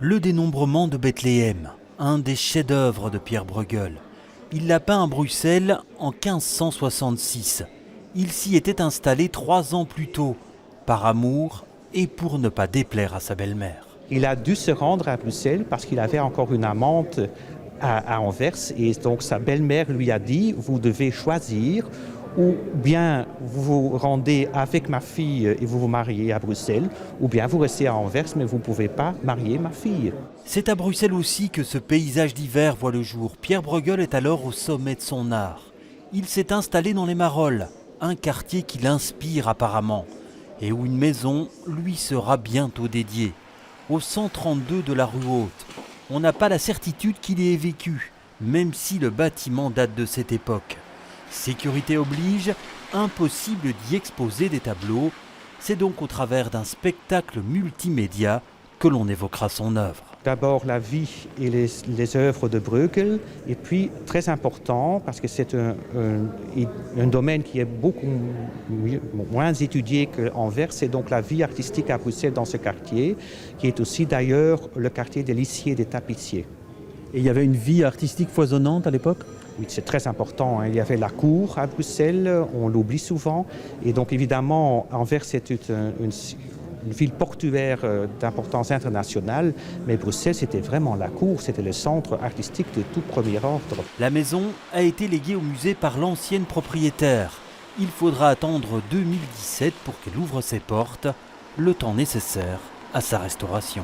Le dénombrement de Bethléem, un des chefs-d'œuvre de Pierre Bruegel. Il l'a peint à Bruxelles en 1566. Il s'y était installé 3 ans plus tôt, par amour et pour ne pas déplaire à sa belle-mère. Il a dû se rendre à Bruxelles parce qu'il avait encore une amante à Anvers et donc sa belle-mère lui a dit « vous devez choisir ou bien vous vous rendez avec ma fille et vous vous mariez à Bruxelles ou bien vous restez à Anvers mais vous ne pouvez pas marier ma fille ». C'est à Bruxelles aussi que ce paysage d'hiver voit le jour. Pierre Bruegel est alors au sommet de son art. Il s'est installé dans les Marolles, un quartier qui l'inspire apparemment et où une maison lui sera bientôt dédiée. Au 132 de la rue Haute. On n'a pas la certitude qu'il y ait vécu, même si le bâtiment date de cette époque. Sécurité oblige, impossible d'y exposer des tableaux. C'est donc au travers d'un spectacle multimédia que l'on évoquera son œuvre. D'abord la vie et les œuvres de Bruegel, et puis très important, parce que c'est un domaine qui est beaucoup moins étudié qu'Anvers, c'est donc la vie artistique à Bruxelles dans ce quartier, qui est aussi d'ailleurs le quartier des lissiers des tapissiers. Et il y avait une vie artistique foisonnante à l'époque ? Oui, c'est très important. Il y avait la cour à Bruxelles, on l'oublie souvent, et donc évidemment Anvers c'est une ville portuaire d'importance internationale, mais Bruxelles, c'était vraiment la cour, c'était le centre artistique de tout premier ordre. La maison a été léguée au musée par l'ancienne propriétaire. Il faudra attendre 2017 pour qu'elle ouvre ses portes, le temps nécessaire à sa restauration.